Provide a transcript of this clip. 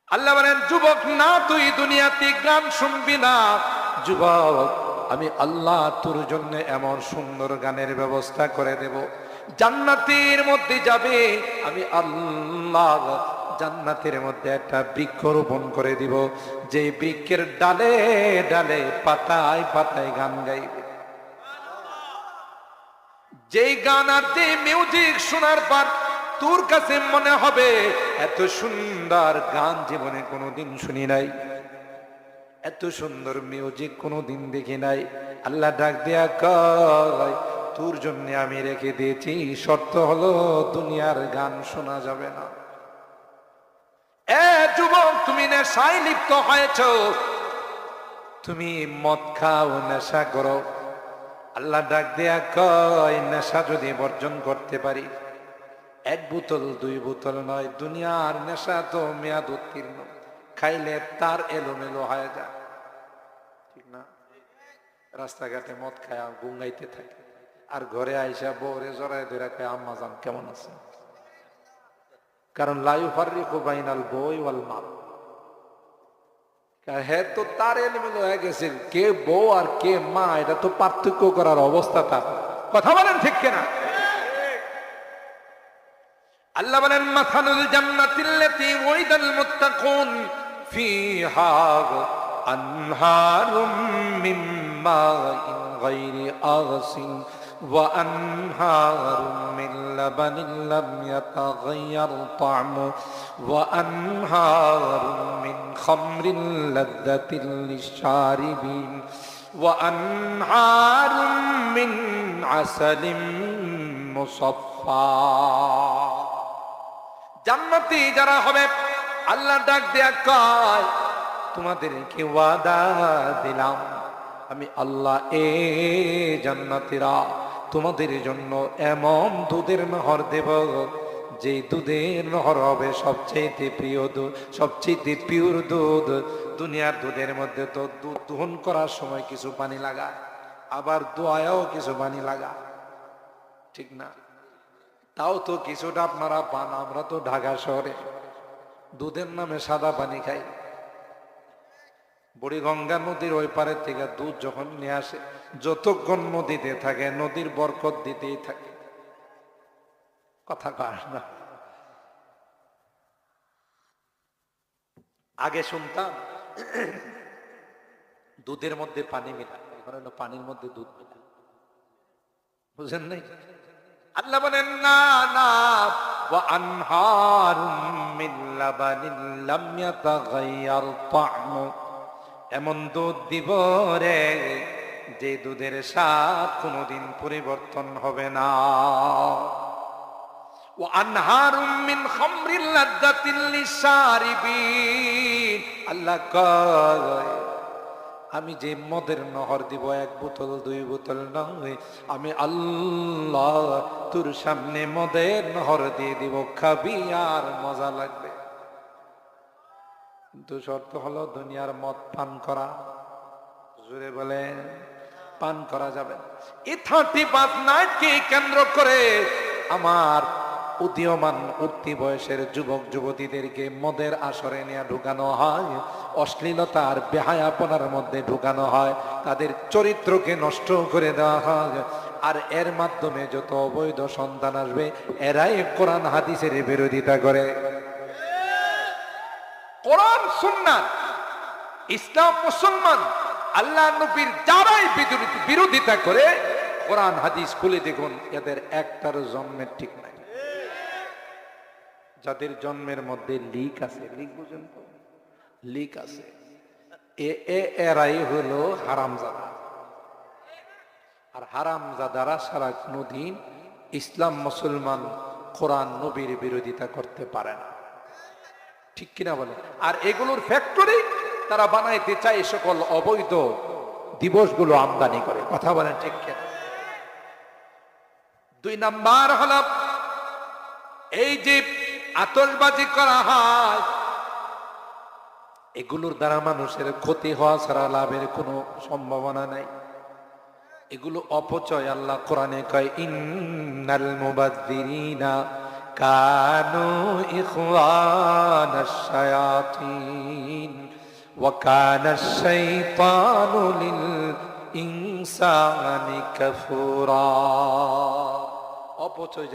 আল্লাহ বলেন, যুবক না, তুই দুনিয়াতে গান শুনবি না। যুবক, আমি আল্লাহ তোর জন্য এমন সুন্দর গানের ব্যবস্থা করে দেব, জান্নাতের মধ্যে যাবে। আমি আল্লাহ জান্নাতের মধ্যে একটা বৃক্ষ রোপণ করে দিব, যে বৃক্ষের ডালে ডালে পাতায় পাতায় গান গাইবে। যেই গান আর যে মিউজিক শোনার পর তোর কাছে মনে হবে এত সুন্দর গান জীবনে কোনোদিন শুনি নাই, এত সুন্দর মিউজিক কোনোদিন দেখি নাই। আল্লাহ ডাক দেয়া কয়, তোর জন্য আমি রেখে দিয়েছি, শর্ত হলো দুনিয়ার গান শোনা যাবে না। এ যুবক, তুমি নেশায় লিপ্ত হয়েছ, তুমি মদ খাও, নেশা করো। আল্লাহ ডাক দেয়া কয়, নেশা যদি বর্জন করতে পারি, এক বোতল দুই বোতল নয়, দুনিয়ার নেশা তো মেয়াদ উত্তীর্ণ, খাইলে তার এলোমেলো হয়ে যায়, ঠিক না? রাস্তাঘাটে মদ খায় গুঙ্গাইতে থাকে, আর ঘরে আইসা বউরে জড়ায় ধরে খায়, আম্মা জান কেমন আছে? কারণ লা ইউফাররিকু বাইনাল বই ওয়াল মাল, হ্যাঁ তো তার এলোমেলো হয়ে গেছে, কে বউ আর কে মা এটা তো পার্থক্য করার অবস্থা তার। কথা বলেন ঠিক কিনা? আল্লাহ বলেন, মাসালুল জান্নাতিল্লাতী ওয়াইদাল মুত্তাকুন ফিহা আনহারুম মিন মাইন গায়রি আগসিন ওয়া আনহারুম মিন লাবানিন লাম ইয়াতাগায়্যার তা'মু ওয়া আনহারুম মিন খামরিন লাযযাতিন লিশ-শারিবিন ওয়া আনহারুম মিন আসালিন মুসাফফা। জান্নাতি যারা হবে, আল্লাহ ডাক দেয়া কয়, তোমাদেরকে ওয়াদা দিলাম আমি আল্লাহ, এ জান্নাতীরা তোমাদের জন্য এমন দুধের নহর দেব, যে দুধের নহর হবে সবচেয়ে প্রিয় দুধ, সবচেয়ে পিওর দুধ। দুনিয়ার দুধের মধ্যে তো দুধ দহন করার সময় কিছু পানি লাগায়, আবার দোয়ায়ও কিছু পানি লাগায়, ঠিক না? তাও তো কিছুটা আপনারা পান, আমরা তো ঢাকা শহরে দুধের নামে সাদা পানি খাই। বুড়িগঙ্গা নদীর ওই পারের থেকে দুধ যখন নিয়ে আসে, যতক্ষণ নদীতে থাকে নদীর বরকত দিতেই থাকে। কথা কয় না? আগে শুনতাম দুধের মধ্যে পানি মিলা, এখন হলো পানির মধ্যে দুধ মিলা। বুঝেন নাই? আল্লাহ বলেন, না না, ওয়া আনহারুম মিন লাবানিন লাম ইয়াতাগায়্যার তা'মু, এমন দুধ দিব রে যে দুধের স্বাদ কোনোদিন পরিবর্তন হবে না। ওয়া আনহারুম মিন খামরিন লাযযাতিন লিশ-শারিবিন, আল্লাহ কয়, আমি যে মদের নহর দিব এক বোতল দুই বোতল নয়, আমি আল্লাহ তোর সামনে মদের নহর দিয়ে দিব, খাবি আর মজা লাগবে। কিন্তু শর্ত হলো দুনিয়ার মদ পান করা, জোরে বলেন, পান করা যাবে। এই 35 নাইটকে কেন্দ্র করে আমার উদীয়মান উঠতি বয়সের যুবক যুবতীদেরকে মদের আসরে নিয়ে ঢুকানো হয়, অশ্লীলতা আর বেহায়াপনার মধ্যে ঢুকানো হয়, তাদের চরিত্রকে নষ্ট করে দেওয়া হয়। আর এর মাধ্যমে যত অবৈধ সন্তান আসবে, এরাই কোরআন হাদিসের বিরোধিতা করে। কোরআন সুন্নাত ইসলাম মুসলমান আল্লাহ নবীর যারাই বিরোধিতা করে, কোরআন হাদিস খুলে দেখুন, এদের একটার জন্মের ঠিক নাই। যাদের জন্মের মধ্যে লিক আছে, লিক বুঝেন তো, লিক আছে, এরাই হলো হারামজাদা। আর হারামজাদারা সারা কোনদিন ইসলাম মুসলমান কোরআন নবীর বিরোধিতা করতে পারে না, ঠিক কিনা বলে? আর এগুলোর ফ্যাক্টরি তারা বানাইতে চায় এই সকল অবৈধ দিবসগুলো আমদানি করে। কথা বলেন ঠিক কিনা? 2 নাম্বার হলো এই যে আতশবাজি করা হয়, এগুলোর দ্বারা মানুষের ক্ষতি হওয়া ছাড়া লাভের কোনো সম্ভাবনা নাই। এগুলো অপচয়। আল্লাহ কোরআনে কয়, ইন্নাল মুবাযযিরিনা কানু ইখওয়ানাশ শায়াতিন ওয়া কানাশ শাইতানু লিল ইনসানি কাফুরা। অপচয়